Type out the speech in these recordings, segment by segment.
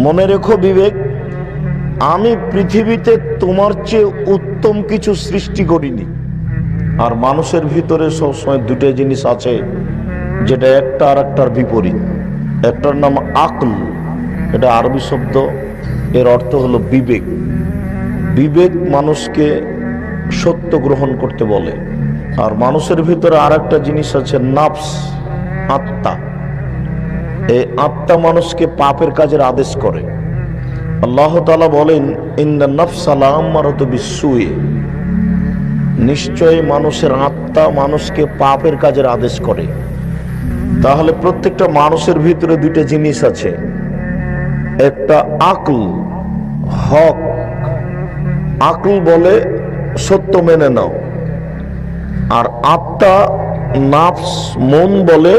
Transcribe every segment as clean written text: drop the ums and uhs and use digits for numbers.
মনে রেখো বিবেক, আমি পৃথিবীতে তোমার চেয়ে উত্তম কিছু সৃষ্টি করিনি। আর মানুষের ভিতরে সবসময় দুটো জিনিস আছে, যেটা একটা আর একটার বিপরীত। একটার নাম আকল, এটা আরবি শব্দ, এর অর্থ হলো বিবেক। বিবেক মানুষকে সত্য গ্রহণ করতে বলে। আর মানুষের ভিতরে আর একটা জিনিস আছে নাফস, আত্মা। এই আত্মা মানুষকে পাপের কাজের আদেশ করে। আল্লাহ তাআলা বলেন, ইন্না নাফসা লাআম্মারাতু বিসসুই, নিশ্চয়ই মানুষের আত্মা মানুষকে পাপের কাজের আদেশ করে। তাহলে প্রত্যেকটা মানুষের ভিতরে দুইটা জিনিস আছে, একটা আকল, হক। আকল বলে সত্য মেনে নাও, আর আত্মা, নাফস, মন বলে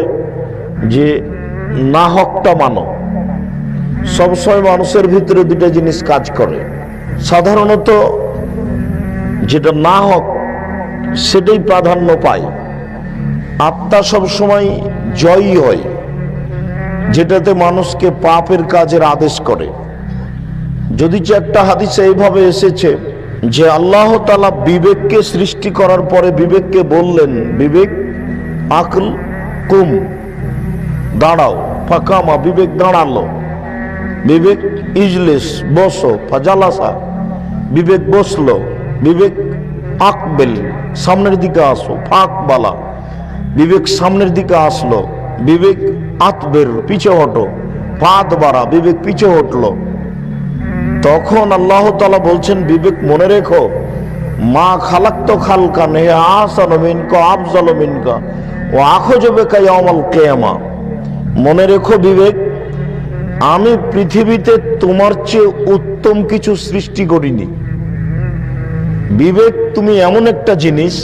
যে না হকটা মানো। সবসময় মানুষের ভিতরে দুটা জিনিস কাজ করে। সাধারণত যেটা না হক সেটাই প্রাধান্য পায়। আত্মা সবসময় জয়ী হয়, যেটাতে মানুষকে পাপের কাজের আদেশ করে। যদি একটা হাদিসে এইভাবে এসেছে যে আল্লাহ তাআলা বিবেককে সৃষ্টি করার পরে বিবেককে বললেন, বিবেক আকল কুম, দাঁড়াও, ফাকামা, বিবেক দাঁড়ালো। বিবেক ইজলিস, বসো, ফাজালাসা, বিবেক বসলো। বিবেক আকবেল, সামনের দিকে আসো, ফাঁক বালা, বিবেক সামনের দিকে আসলো। বিবেক আতবের, পিছে হটো, ফাঁদ বাড়া, বিবেক পিছে হটলো। তখন আল্লাহ তাআলা বলছেন, বিবেক মনে রেখো, মা খালাক্ত খালকান হে আহসানু মিনকা আফজালু মিনকা ওয়া আখযু বিকা ইয়াউমাল কিয়ামা। মনে রেখো বিবেক, আমি পৃথিবীতে তোমার চেয়ে উত্তম কিছু সৃষ্টি করিনি। বিবেক, তুমি এমন একটা জিনিস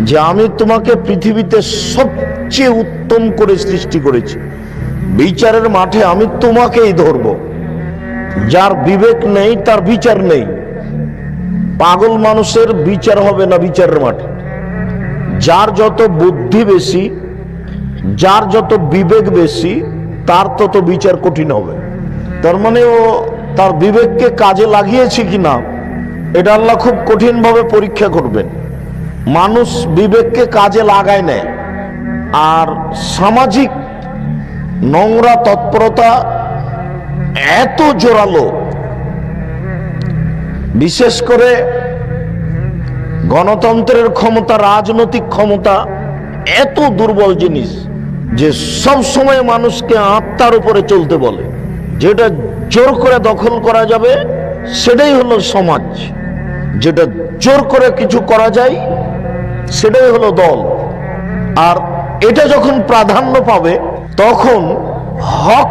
যে আমি তোমাকে পৃথিবীতে সবচেয়ে উত্তম করে সৃষ্টি করেছি। বিচারের মাঠে আমি তোমাকেই ধরব। যার বিবেক নেই তার বিচার নেই। পাগল মানুষের বিচার হবে না বিচারের মাঠে। যার যত বুদ্ধি বেশি, যার যত বিবেক বেশি, তার তত বিচার কঠিন হবে। তার মানে ও তার বিবেককে কাজে লাগিয়েছে কিনা এটা আল্লাহ খুব কঠিন ভাবে পরীক্ষা করবেন। মানুষ বিবেককে কাজে লাগায় না। আর সামাজিক নোংরা তৎপরতা এত জোরালো, বিশেষ করে গণতন্ত্রের ক্ষমতা, রাজনৈতিক ক্ষমতা এত দুর্বল জিনিস যে সব সময় মানুষকে আত্মার উপরে চলতে বলে। যেটা জোর করে দখল করা যাবে সেটাই হলো সমাজ, যেটা জোর করে কিছু করা যায় সেটাই হলো দল। আর এটা যখন প্রাধান্য পাবে তখন হক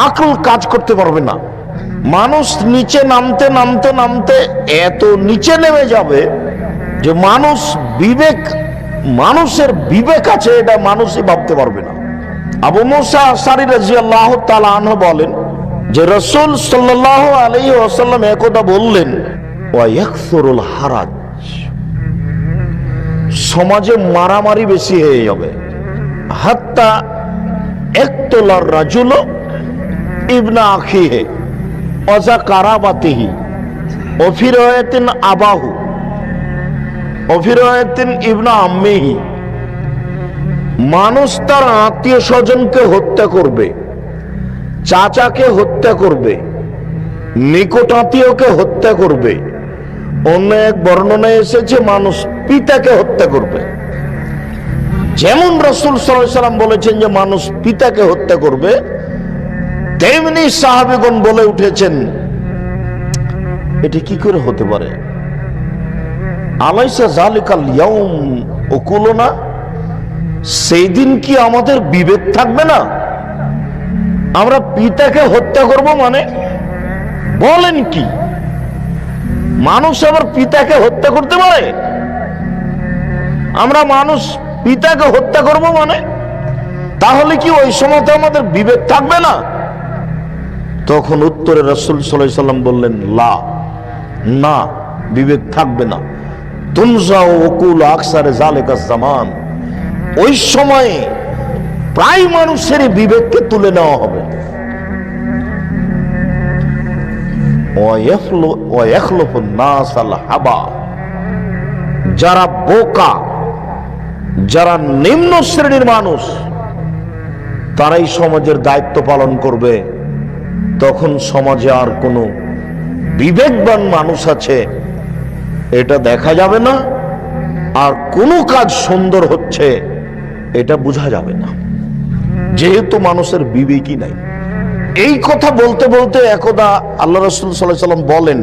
আকল কাজ করতে পারবে না। মানুষ নিচে নামতে নামতে নামতে এত নিচে নেমে যাবে যে মানুষের বিবেক আছে এটা মানুষই ভাবতে পারবে না। আবু মুসা আশআরী রাদিয়াল্লাহু তাআলা আনহু বলেন যে রাসূল সাল্লাল্লাহু আলাইহি ওয়াসাল্লাম একদা বললেন, ওয়া ইয়াকসুরুল হারাজ, সমাজে মারামারি বেশি হয়ে যাবে। হাত্তা ইকতুলার রাজুল ইবনা আখিহি ওয়া যা কারাবাতিহি ওয়া ফি রাওয়ায়াতিন আবাহু ওয়া ফি রাওয়ায়াতিন ইবনা আম্মিহি। মানুষ তার আত্মীয় স্বজনকে হত্যা করবে, চাচাকে হত্যা করবে, নিকট আত্মীয়কে হত্যা করবে। অন্য এক বর্ণনায় এসেছে মানুষ পিতাকে হত্যা করবে। যেমন রাসূল সাল্লাল্লাহু আলাইহি ওয়াসাল্লাম বলেছেন যে মানুষ পিতাকে হত্যা করবে, তেমনি সাহাবীগণ বলে উঠেছেন, এটি কি করে হতে পারে? আলাইসা যালিকাল ইয়াউম উকুলুনা, সেই দিন কি আমাদের বিবেক থাকবে না? আমরা পিতাকে হত্যা করব মানে বলেন কি? মানুষ আবার পিতাকে হত্যা করতে পারে? আমরা মানুষ পিতাকে হত্যা করব মানে তাহলে কি ওই সময় আমাদের বিবেক থাকবে না? তখন উত্তরে রাসূল সাল্লাল্লাহু আলাইহি ওয়াসাল্লাম বললেন, লা, না, বিবেক থাকবে না। তুমজাউ উকুল আকসারে যালিকা জামান, ওই সময়ে প্রায় মানুষের বিবেককে তুলে নেওয়া হবে। ওয়ায়াখলুকুন নাস আল হাবা, যারা বোকা, যারা নিম্ন শ্রেণীর মানুষ, তারাই সমাজের দায়িত্ব পালন করবে। তখন সমাজে আর কোনো বিবেকবান মানুষ আছে এটা দেখা যাবে না, আর কোনো কাজ সুন্দর হচ্ছে এটা বোঝা যাবে না, যেহেতু মানুষের বিবেকই নাই। এই কথা বলতে বলতে একদা আল্লাহ রাসূল সাল্লাল্লাহু আলাইহি ওয়াসাল্লাম বলেন,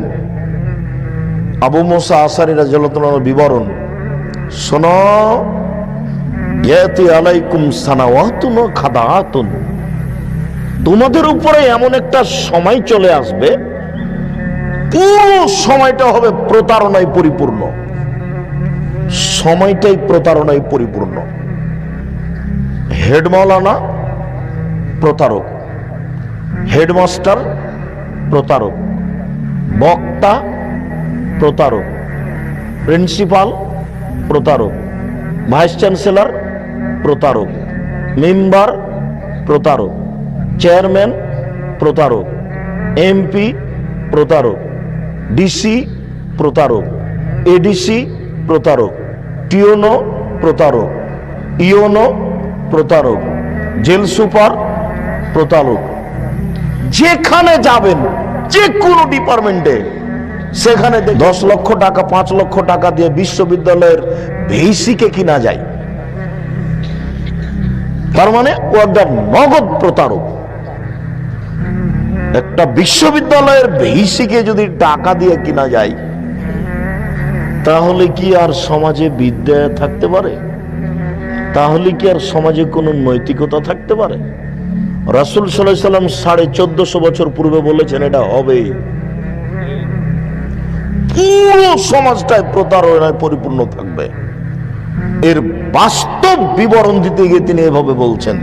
আবু মুসা আশআরী রাদিয়াল্লাহু তাআলার বিবরণ শোনো, ইয়াতি আলাইকুম সানাওয়াতুন ওয়া খাদাআতুন, তোমাদের উপরে এমন একটা সময় চলে আসবে, পুরো সময়টা হবে প্রতারণায় পরিপূর্ণ, সময়টাই প্রতারণায় পরিপূর্ণ। হেড মাওলানা প্রতারক, হেডমাস্টার প্রতারক, বক্তা প্রতারক, প্রিন্সিপাল প্রতারক, ভাইস চ্যান্সেলর প্রতারক, মেম্বার প্রতারক, চেয়ারম্যান প্রতারক, এমপি প্রতারক, ডিসি প্রতারক, এডিসি প্রতারক, টিওনো প্রতারক, ইওনো প্রতারক, জেল সুপার প্রতারক। যেখানে যাবেন, যে কোনো ডিপার্টমেন্টে, সেখানে 10 লক্ষ টাকা 5 লক্ষ টাকা দিয়ে বিশ্ববিদ্যালয়ের ভিসিকে কিনা যায়, তার মানে ও একটা নগদ প্রতারক। একটা বিশ্ববিদ্যালয়ের ভিসিকে যদি টাকা দিয়ে কিনা যায়, তাহলে কি আর সমাজে বিদ্যা থাকতে পারে? তাহলে কি আর সমাজে কোনো নৈতিকতা থাকতে পারে? রাসূল সাল্লাল্লাহু আলাইহি সাল্লাম 1450 বছর পূর্বে বলেছেন এটা হবে। পুরো সমাজটাই প্রতারণায় পরিপূর্ণ থাকবে। এর বাস্তব বিবরণ দিতে গিয়ে তিনি এভাবে বলছেন,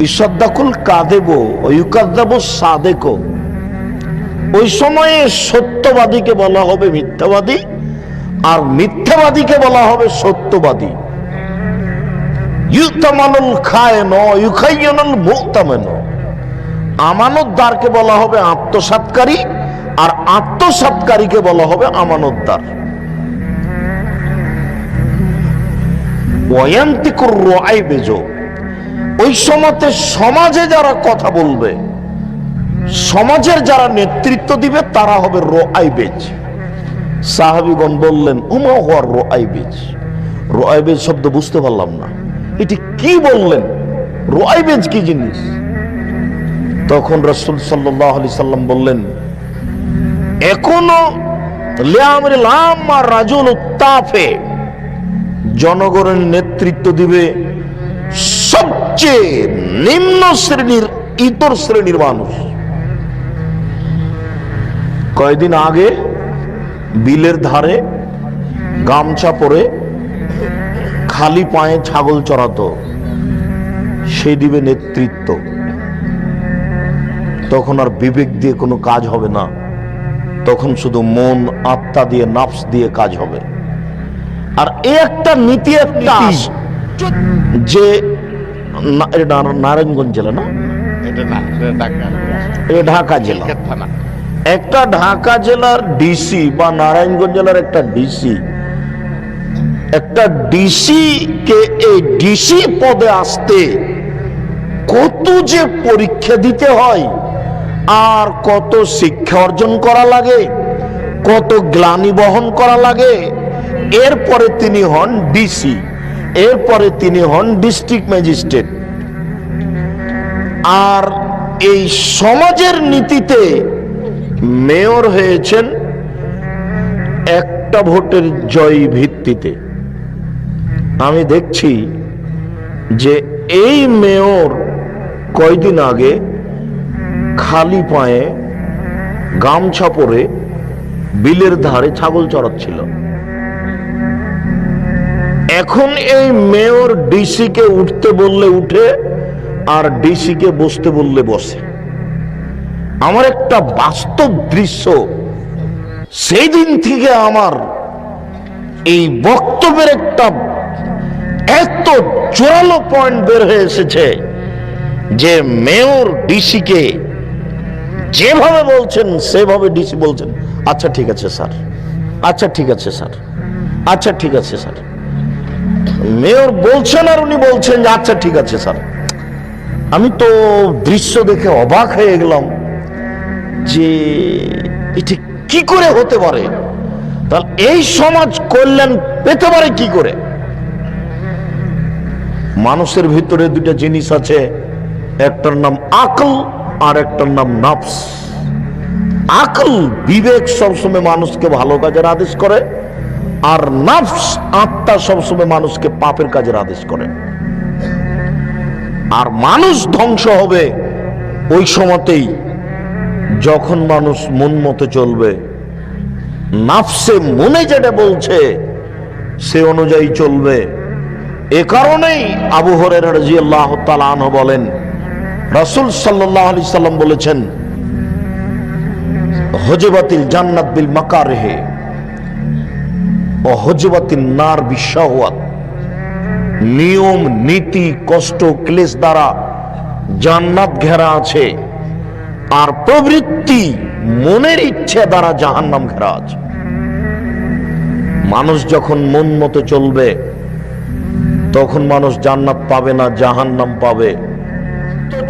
ইসাদ্দাকুল কাযিবু ওয়া ইউকাযযাবু সাদিকু, ওই সময়ে সত্যবাদীকে বলা হবে মিথ্যাবাদী, আর মিথ্যাবাদীকে বলা হবে সত্যবাদী। ইউতামানুল খায়েন ওয়া ইউখায়্যানুল মুতামেন, আমানতদারকে বলা হবে আত্মসাৎকারী, আর আত্মসাৎকারীকে বলা হবে আমানতদার। ওয়ায়ান্তিকুর রুআইবেজ, ওই সময়তে সমাজে যারা কথা বলবে, সমাজের যারা নেতৃত্ব দিবে, তারা হবে রুআইবেজ। সাহাবীগণ বললেন, উমা হুয়া রুআইবেজ। রুআইবেজ শব্দ বুঝতে পারলাম না, এটি কি বললেন, রুআইবেজ কি জিনিস? তখন রাসূল সাল্লাল্লাহু আলাইহি সাল্লাম বললেন, এখনো লিআমরিল আম্মা রাজুল তাফে, জনগণের নেতৃত্ব দিবে সবচেয়ে নিম্ন শ্রেণীর, ইতর শ্রেণীর মানুষ। কয়েকদিন আগে বিলের ধারে গামছা পরে খালি পায়ে ছাগল চড়াতো, সে দিবে নেতৃত্ব। তখন আর বিবেক দিয়ে কোনো কাজ হবে না, তখন শুধু মন আত্মা দিয়ে, নাফস দিয়ে কাজ হবে। আর এই একটা নীতি, একটা যে নারায়ণগঞ্জ জেলা না, এটা ঢাকা জেলা, একটা ঢাকা জেলার ডিসি বা নারায়ণগঞ্জ জেলার একটা ডিসি, একটা ডিসি কে এই ডিসি পদে আসতে কত যে পরীক্ষা দিতে হয়, আর কত শিক্ষা অর্জন করা লাগে, কত গ্লানি বহন করা লাগে। এরপরে তিনি হন ডিসি, এরপরে তিনি হন ডিস্ট্রিক্ট ম্যাজিস্ট্রেট। আর এই সমাজের নীতিতে মেয়র হয়েছেন একটা ভোটের জয় ভিত্তিতে। আমি দেখছি যে এই মেয়র কয়দিন আগে খালি পায়ে গামছা পরে বিলের ধারে ছাগল চড়াচ্ছিল। এখন এই মেয়র ডিসি কে উঠতে বললে উঠে, আর ডিসি কে বসতে বললে বসে। আমার একটা বাস্তব দৃশ্য, সেই দিন থেকে আমার এই বক্তব্যের একটা এত জোরালো পয়েন্ট বের হয়ে এসেছে যে মেয়র ডিসি কে যেভাবে বলছেন সেভাবে ডিসি বলছেন আচ্ছা ঠিক আছে স্যার, আচ্ছা ঠিক আছে স্যার, আচ্ছা ঠিক আছে স্যার। মেয়র বলছেন আর উনি বলছেন যে আচ্ছা ঠিক আছে স্যার। আমি তো দৃশ্য দেখে অবাক হয়ে গেলাম যে এটি কি করে হতে পারে। তাহলে এই সমাজ কল্যাণ পেতে পারে কি করে? মানুষের ভিতরে দুটা জিনিস আছে, একটার নাম আকল আর একটার নাম নফস। আকল বিবেক সবসময় মানুষকে ভালো কাজের আদেশ করে, আর নফস আত্মা সবসময় মানুষকে পাপের কাজের আদেশ করে। আর মানুষ ধ্বংস হবে ওই সময়তেই যখন মানুষ মন মতো চলবে, নফসে মনে যেটা বলছে সে অনুযায়ী চলবে। এ কারণেই আবু হুরায়রা রাদিয়াল্লাহু তাআলা আনহু বলেন, রাসূল সাল্লাল্লাহু আলাইহি সাল্লাম বলেছেন, হুজবাতিল জান্নাত বিল মাকারিহি ওয়া হুজবাতিন নার বিশাওয়াত। নিয়ম নীতি কষ্ট ক্লেশ দ্বারা জান্নাত ঘেরা আছে, আর প্রবৃত্তি মনের ইচ্ছে দ্বারা জাহান্নাম ঘেরা আছে। মানুষ যখন মন মতো চলবে তখন মানুষ জান্নাত পাবে না, জাহান্নাম পাবে।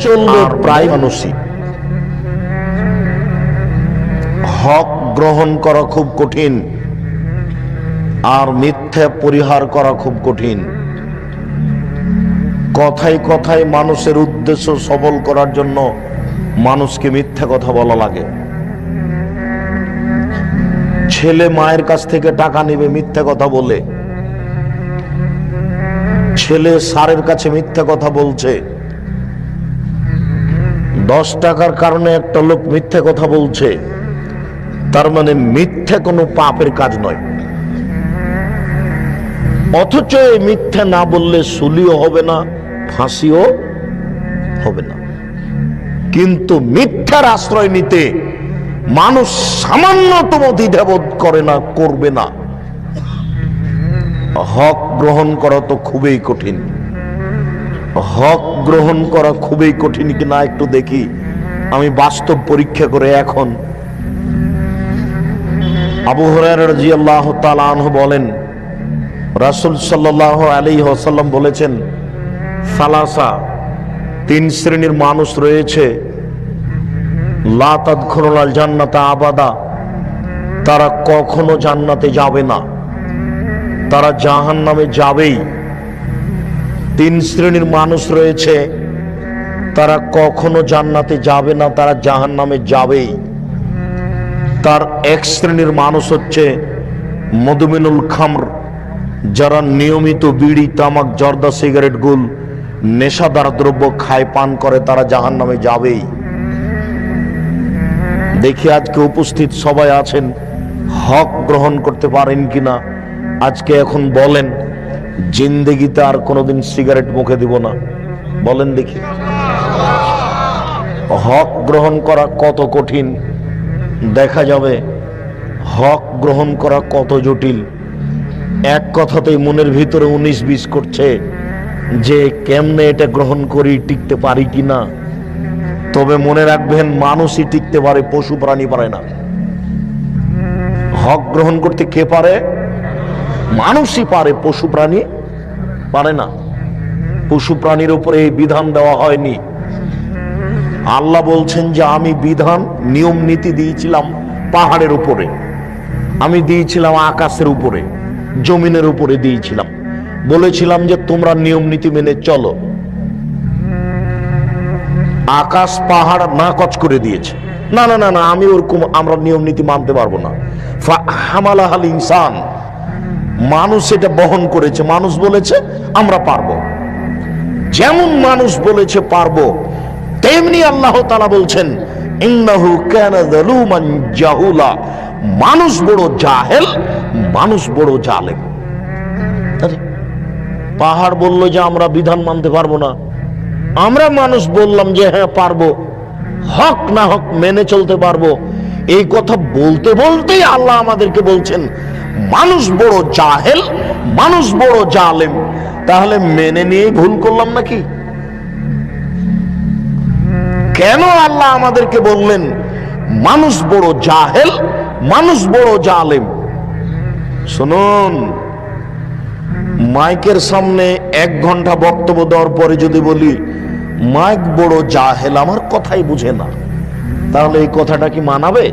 চলবে প্রায় মানুষই। হক গ্রহণ করা খুব কঠিন, আর মিথ্যা পরিহার করা খুব কঠিন। কথায় কথায় মানুষের উদ্দেশ্য সফল করার জন্য মানুষকে মিথ্যা কথা বলা লাগে। ছেলে মায়ের কাছ থেকে টাকা নেবে মিথ্যা কথা বলে, ছেলে স্যারের কাছে মিথ্যা কথা বলছে। 10 টাকার কারণে একটা লোক মিথ্যা কথা বলছে, তার মানে মিথ্যা কোনো পাপের কাজ নয়। অথচ এই মিথ্যা না বললে সুলিও হবে না, ফাঁসিও হবে না। কিন্তু মিথ্যার আশ্রয় নিতে মানুষ সামান্যতম দ্বিধাবোধ করে না, করবে না। হক গ্রহণ করা তো খুবই কঠিন। হক গ্রহণ করা খুবই কঠিন কিনা একটু দেখি, আমি বাস্তব পরীক্ষা করে। এখন আবু হুরায়রা রাদিয়াল্লাহু তাআলা আনহু বলেন, রাসূল সাল্লাল্লাহু আলাইহি ওয়াসাল্লাম বলেছেন, সালাসা, 3 শ্রেণীর মানুষ রয়েছে, লা তাদখুলুল জান্নাতা আবাদা, তারা কখনো জান্নাতে যাবে না, তারা জাহান্নামে যাবেই। 3 শ্রেণীর মানুষ রয়েছে, তারা কখনো জান্নাতে যাবে না, তারা জাহান্নামে যাবেই। তার 1 শ্রেণীর মানুষ হচ্ছে মদমিনুল খামর, যারা নিয়মিত বিড়ি তামাক জর্দা সিগারেট গুল নেশাদার দ্রব্য খায় পান করে, তারা জাহান্নামে যাবেই। দেখি আজকে উপস্থিত সবাই আছেন, হক গ্রহণ করতে পারেন কিনা আজকে এখন বলেন। জিন্দেগিতে আর কোনোদিন সিগারেট মুখে দিব না, বলেন দেখি। হক গ্রহণ করা কত কঠিন দেখা যাবে, হক গ্রহণ করা কত জটিল। এক কথাতেই মনের ভিতরে 19-20 করছে যে কেমনে এটা গ্রহণ করি, টিকতে পারি কিনা। তবে মনে রাখবেন, মানুষই টিকতে পারে, পশু প্রাণী পারে না। হক গ্রহণ করতে কে পারে? মানুষই পারে, পশু প্রাণী পারে না। পশু প্রাণীর উপরে এই বিধান দেওয়া হয়নি। আল্লাহ বলছেন যে আমি বিধান নিয়ম নীতি দিয়েছিলাম পাহাড়ের উপরে, আমি দিয়েছিলাম আকাশের উপরে, জমিনের উপরে দিয়েছিলাম। বলেছিলাম যে তোমরা নিয়ম নীতি মেনে চলো। আকাশ পাহাড় নাকচ করে দিয়েছে, না না না না, আমি ওরকম, আমরা নিয়ম নীতি মানতে পারবো না। ফাহামালাহাল ইনসান, মানুষ এটা বহন করেছে। মানুষ বলেছে আমরা পারবো। যেমন মানুষ বলেছে পারবো, তেমনি আল্লাহ তাআলা বলছেন ইন্নাহু কানা যালুমান জাহুলা, মানুষ বড় জাহেল, মানুষ বড় জালেম। পাহাড় বললো যে আমরা বিধান মানতে পারবো না, আমরা মানুষ বললাম যে হ্যাঁ পারবো, হক না হক মেনে চলতে পারবো। এই কথা বলতে বলতেই আল্লাহ আমাদেরকে বলছেন মানুষ বড় জাহেল, মানুষ বড় জালেম। তাহলে মেনে নিয়েই ভুল করলাম নাকি? কেন আল্লাহ আমাদেরকে বললেন মানুষ বড় জাহেল, মানুষ বড় জালেম? শুনুন, মাইকের সামনে 1 ঘন্টা বক্তব্য দেওয়ার পরে যদি বলি মাইক বড় জাহেল, আমার কথাই বুঝে না, তাহলে এই কথাটা কি মানাবে?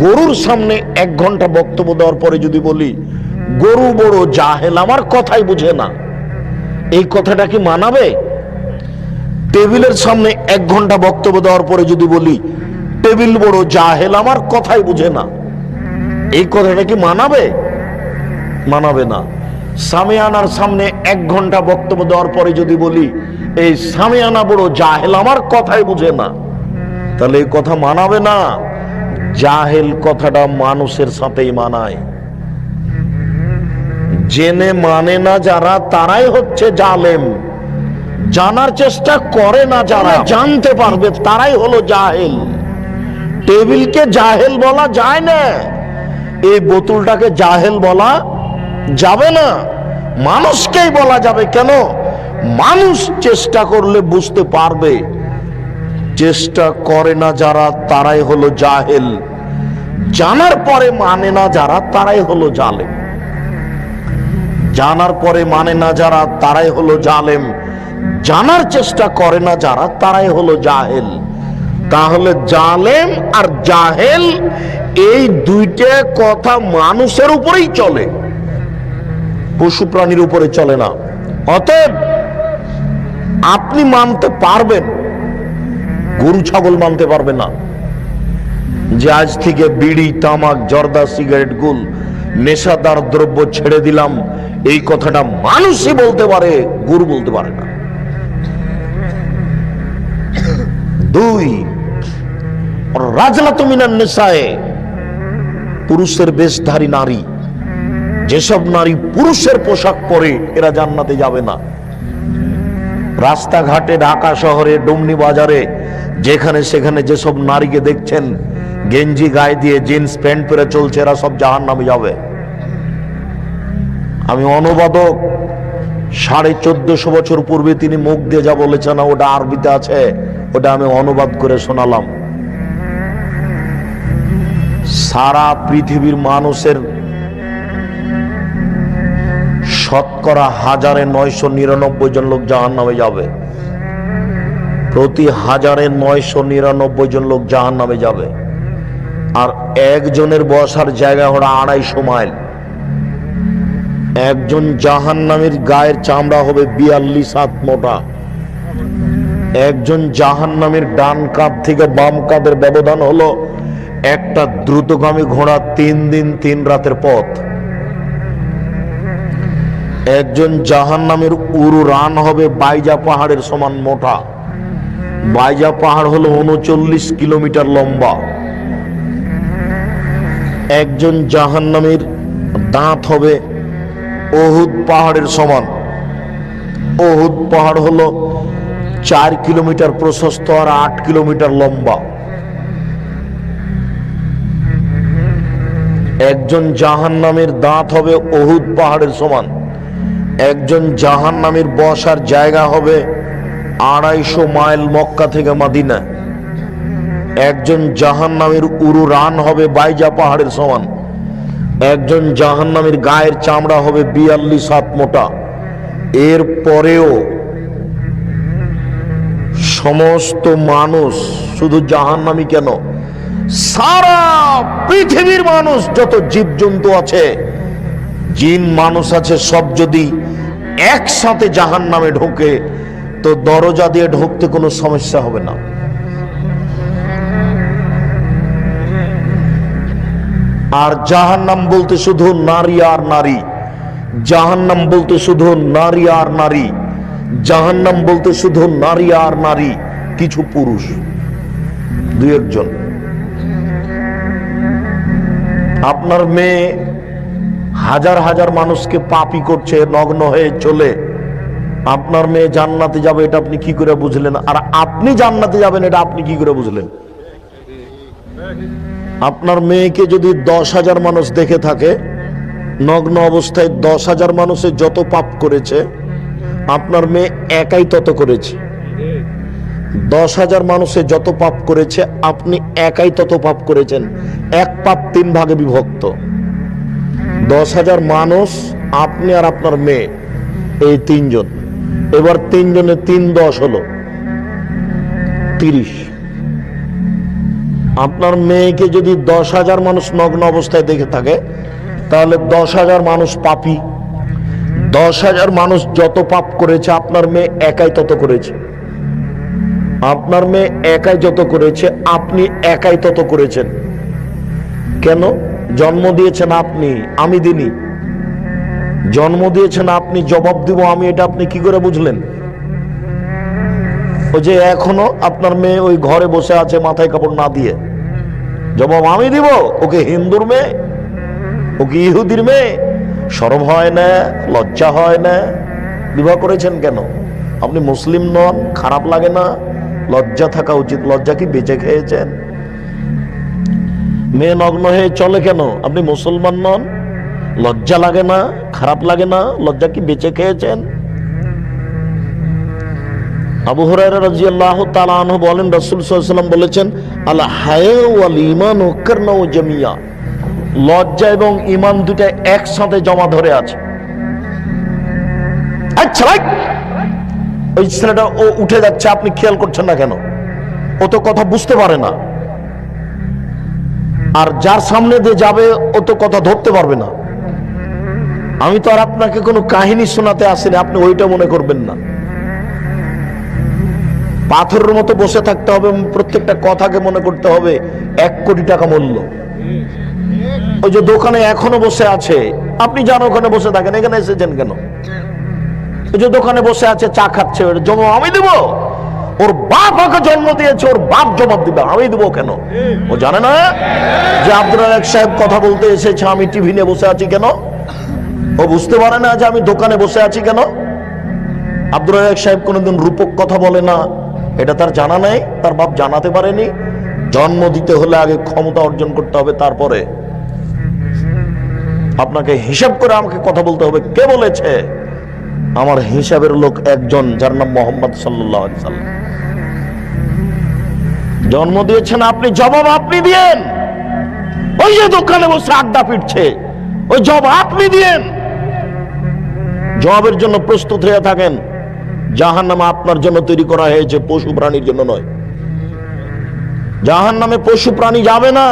গরুর সামনে 1 ঘন্টা বক্তব্য দেওয়ার পরে যদি বলি গরু বড় জাহেল, আমার কথাই বুঝে না, এই কথাটা কি মানাবে? টেবিলের সামনে 1 ঘন্টা বক্তব্য দেওয়ার পরে যদি বলি টেবিল বড় জাহেল, আমার কথাই বুঝে না, এই কথাটা কি মানাবে? মানাবে না। সামিয়ানার সামনে 1 ঘন্টা বক্তব্য দেওয়ার পরে যদি বলি এই সামিয়ানা বড় জাহেল, আমার কথাই বুঝে না, তাহলে এই কথা মানাবে না। জাহেল কথাটা মানুষের সাথেই মানায়। জেনে মানে না যারা, তারাই হচ্ছে জালেম। জানার চেষ্টা করে না যারা, জানতে পারবে, তারাই হলো জাহেল। টেবিলকে জাহেল বলা যায় না, এই বোতলটাকে জাহেল বলা যাবে না, মানুষকেই বলা যাবে। কেন? মানুষ চেষ্টা করলে বুঝতে পারবে, চেষ্টা করে না যারা, তারাই হলো জাহেল। জানার পরে মানে না যারা, তারাই হলো জালেম। জানার পরে মানে না যারা, তারাই হলো জালেম। জানার চেষ্টা করে না যারা, তারাই হলো জাহেল। তাহলে জালেম আর জাহেল এই দুইটা কথা মানুষের উপরেই চলে, পশু প্রাণীর উপরে চলে না। অতএব আপনি মানতে পারবেন, গরু ছাগল মানতে পারবে না যে আজ থেকে বিড়ি, তামাক, জর্দা, সিগারেট, গুল, নেশাদার দ্রব্য ছেড়ে দিলাম, এই কথাটা মানুষই বলতে পারে, গরু বলতে পারে না। 2, রাজলাতু মিনান নিসায়ে, পুরুষের বেশধারী নারী, যেসব নারী পুরুষের পোশাক পরে এরা জান্নাতে যাবে না। রাস্তাঘাটে, ঢাকা শহরে, ডুমনি বাজারে, যেখানে সেখানে যেসব নারীকে দেখছেন গেঞ্জি গায়ে দিয়ে জিন্স প্যান্ট পরে চলছে, এরা সব জাহান্নামে যাবে। আমি অনুবাদক, 1450 বছর পূর্বে তিনি মুখ দিয়ে যা বলেছেন, ওটা আরবিতে আছে, ওটা আমি অনুবাদ করে শোনালাম। সারা পৃথিবীর মানুষের শতকরা 1999 জন লোক জাহান্নামে যাবে, প্রতি 1999 জন লোক জাহান্নামে যাবে। আর একজনের বসার জায়গা হলো 250 মাইল। একজন জাহান্নামীর গায়ের চামড়া হবে 42 হাত মোটা। একজন জাহান্নামীর ডান কাঁধ থেকে বাম কাঁধের ব্যবধান হলো একটা দ্রুতগামী ঘোড়া 3 দিন 3 রাতের পথ। একজন জাহান্নামীর উরু রান হবে বাইজা পাহাড়ের সমান মোটা। বাইজা পাহাড় হলো 39 কিলোমিটার লম্বা। একজন জাহান্নামীর দাঁত হবে ওহুদ পাহাড়ের সমান। ওহুদ পাহাড় হলো 4 কিলোমিটার প্রশস্ত আর 8 কিলোমিটার লম্বা। একজন জাহান্নামীর দাঁত হবে ওহুদ পাহাড়ের সমান। একজন জাহান্নামীর বসার জায়গা হবে 250 মাইল মক্কা থেকে মদিনা। একজন জাহান্নামীর উরু রান হবে বাইজা পাহাড়ের সমান। একজন জাহান্নামীর গায়ের চামড়া হবে 42 হাত মোটা। এর পরেও সমস্ত মানুষ, শুধু জাহান্নামী কেন, সারা পৃথিবীর মানুষ, যত জীবজন্তু আছে, জিন মানুষ আছে, সব যদি একসাথে জাহান্নামে ঢোকে তো দরজা দিয়ে ঢুকতে কোনো সমস্যা হবে না। আর জাহান্নাম বলতে শুধু নারী আর নারী, জাহান্নাম বলতে শুধু নারী আর নারী, জাহান্নাম বলতে শুধু নারী আর নারী, কিছু পুরুষ 2-1 জন। আপনার মেয়ে হাজার হাজার মানুষকে পাপী করছে, নগ্ন হয়ে চলে, আপনার মেয়ে জান্নাতে যাবে, এটা আপনি কি করে বুঝলেন? আর আপনি জান্নাতে যাবেন, এটা আপনি কি করে বুঝলেন? আপনার মেয়েকে যদি 10,000 মানুষ দেখে থাকে নগ্ন অবস্থায়, 10,000 মানুষে যত পাপ করেছে আপনার মেয়ে একাই তত করেছে। 10,000 মানুষে যত পাপ করেছে আপনি একাই তত পাপ করেছেন। এক পাপ 3 ভাগে বিভক্ত। 10,000 মানুষ, আপনি আর আপনার মেয়ে, এই 3 জন। এবার 3 জনে 3 10 হলো 30। আপনার মেয়েকে যদি 10,000 মানুষ নগ্ন অবস্থায় দেখে থাকে, তাহলে 10,000 মানুষ পাপী। 10,000 মানুষ যত পাপ করেছে আপনার মেয়ে একাই তত করেছে। আপনার মেয়ে একাই যত করেছে আপনি একাই তত করেছেন। কেন? জন্ম দিয়েছেন আপনি, আমি দিনি। জন্ম দিয়েছেন আপনি, জবাব দিব আমি, এটা আপনি কি করে বুঝলেন? ওই যে এখনো আপনার মেয়ে ওই ঘরে বসে আছে মাথায় কাপড় না দিয়ে, জবাব আমি দিব। ওকে হিন্দুর মেয়ে, ওকে ইহুদির মেয়ে, শরম হয় না, লজ্জা হয় না? বিবাহ করেছেন কেন? আপনি মুসলিম নন, খারাপ লাগে না? লজ্জা থাকা উচিত। লজ্জা কি বেঁচে খেয়েছেন? মেয়ে নগ্ন হয়ে চলে কেন? আপনি মুসলমান নন, লজ্জা লাগে না, খারাপ লাগে না? লজ্জা কি বেঁচে খেয়েছেন? আবু হুরায়রা রাদিয়াল্লাহু তাআলা আনহু বলেন, রাসূল সাল্লাল্লাহু আলাইহি ওয়াসাল্লাম বলেছেন, আল হায়া ওয়াল ঈমানু কারনাউ জামিয়া। লজ্জা এবং ঈমান দুটো একসাথে জমা ধরে আছে। আচ্ছা, ওই ছেলেটা ও উঠে যাচ্ছে, আপনি খেয়াল করছেন না কেন? ও তো কথা বুঝতে পারে না। আর যার সামনে দিয়ে যাবে ও তো কথা ধরতে পারবে না। আমি তো আর আপনাকে কোনো কাহিনী শোনাতে আসিনি, আপনি ওইটা মনে করবেন না। পাথরের মতো বসে থাকতে হবে, প্রত্যেকটা কথাকে মনে করতে হবে 1 কোটি টাকা মূল্য। ওই যে দোকানে এখনো বসে আছে, আপনি যান ওখানে বসে থাকেন, এখানে এসেছেন কেন? ওই যে দোকানে বসে আছে চা খাচ্ছে, জবাব আমি দেব? ওর বাপ ওকে জন্ম দিয়েছে, ওর বাপ জবাব দিবে, আমি দেবো কেন? ও জানে না যে আব্দুর রাজ্জাক সাহেব কথা বলতে এসেছে, আমি টিভি নিয়ে বসে আছি কেন? ও বুঝতে পারে না যে আমি দোকানে বসে আছি কেন? আব্দুর রাজ্জাক সাহেব কোনোদিন রূপক কথা বলে না, এটা তার জানা নাই, তার বাপ জানাতে পারেনি। জন্ম দিতে হলে আগে ক্ষমতা অর্জন করতে হবে, তারপরে আপনাকে হিসাব করে আমাকে কথা বলতে হবে। কে বলেছে? আমার হিসাবের লোক একজন, যার নাম মোহাম্মদ সাল্লাল্লাহু আলাইহি সাল্লাম। জন্ম দিয়েছেন আপনি, জবাব আপনি দিয়েন। ওই যে দোকানে বসে আড্ডা পিটছে, ওই জবাব আপনি দিয়েন। জবাবের জন্য প্রস্তুত হয়ে থাকেন। জাহান্নাম আপনার জন্য তৈরি করা হয়েছে, পশু প্রাণীর জন্য নয়। জাহান্নামে পশু প্রাণী যাবে না,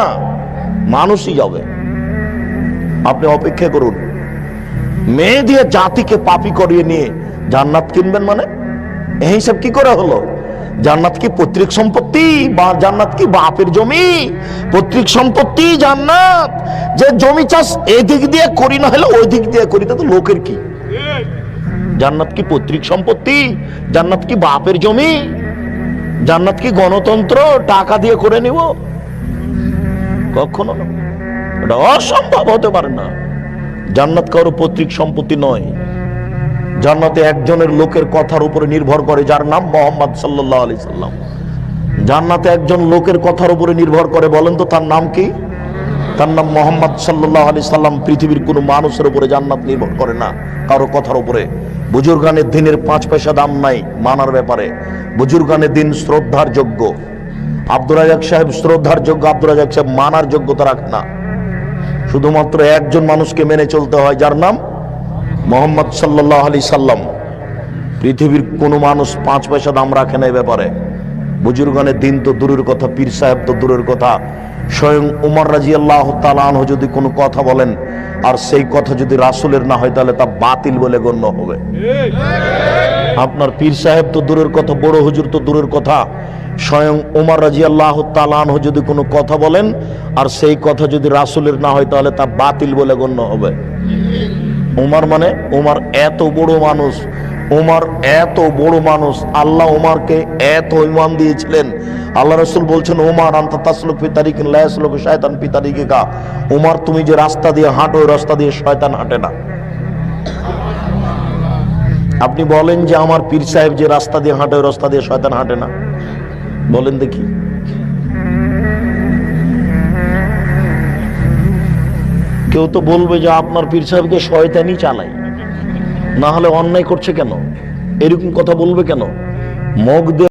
মানুষই যাবে। আপনি অপেক্ষা করুন। মেয়ে দিয়ে জাতিকে পাপী করিয়ে নিয়ে জান্নাত কিনবেন মানে? এই হিসাব কি করে হলো? জান্নাত কি পৈতৃক সম্পত্তি, বা জান্নাত কি বাপের জমি? পৈতৃক সম্পত্তি জান্নাত। যে জমি চাষ এই দিক দিয়ে করি না হলে ওই দিক দিয়ে করি, তা তো লোকের কি? জান্নাত কি পৈতৃক সম্পত্তি? জান্নাত কি বাপের জমি? জান্নাত কি গণতন্ত্র টাকা দিয়ে করে নিব? কখনো না, এটা অসম্ভব হতে পারে না। জান্নাত কারো পৈতৃক সম্পত্তি নয়। জান্নাতে একজনের লোকের কথার উপরে নির্ভর করে, যার নাম মুহাম্মদ সাল্লাল্লাহু আলাইহি সাল্লাম। জান্নাতে একজন লোকের কথার উপরে নির্ভর করে, বলেন তো তার নাম কি? তার নাম মুহাম্মদ সাল্লাল্লাহু আলাইহি সাল্লাম। পৃথিবীর কোনো মানুষের উপরে জান্নাত নির্ভর করে না, কারো কথার উপরে। বুজুর্গানের দিনের 5 পয়সা দাম নাই মানার ব্যাপারে। বুজুর্গানের দিন শ্রদ্ধার যোগ্য। আব্দুর রাজ্জাক সাহেব শ্রদ্ধার যোগ্য, আব্দুর রাজ্জাক সাহেব মানার যোগ্যতা রাখে না। শুধুমাত্র একজন মানুষকে মেনে চলতে হয়, যার নাম মুহাম্মদ সাল্লাল্লাহু আলাইহি সাল্লাম। পৃথিবীর কোনো মানুষ 5 পয়সা দাম রাখে না এই ব্যাপারে। বুজুর্গানের দিন তো দূরের কথা, পীর সাহেব তো দূরের কথা। স্বয়ং উমর রাদিয়াল্লাহু তাআলা আনহু যদি কোনো কথা বলেন, আর সেই কথা যদি রাসূলের না হয়, তাহলে তা বাতিল বলে গণ্য হবে। আপনার পীর সাহেব তো দূরের কথা, বড় হুজুর তো দূরের কথা। স্বয়ং উমর রাদিয়াল্লাহু তাআলা আনহু যদি কোনো কথা বলেন, আর সেই কথা যদি রাসূলের না হয়, তাহলে তা বাতিল বলে গণ্য হবে। উমর মানে, উমর এত বড় মানুষ, উমর এত বড় মানুষ। আল্লাহ উমরকে এত ঈমান দিয়েছিলেন। আল্লাহ রাসূল বলছেন, উমর আনতা তাসলুক ফি তারিকিন লা ইয়াসলুকু শায়তান ফি তারিকিকা। উমর, তুমি যে রাস্তা দিয়ে হাঁটো, ওই রাস্তা দিয়ে শয়তান হাঁটে না। আপনি বলেন যে আমার পীর সাহেব যে রাস্তা দিয়ে হাঁটে, ওই রাস্তা দিয়ে শয়তান হাঁটে না? বলেন দেখি। কেউ তো বলবে যে আপনার পীর সাহেবকে শয়তানি চালায়, না হলে অন্যায় করছে কেন? এরকম কথা বলবে কেন? মুখ দিয়ে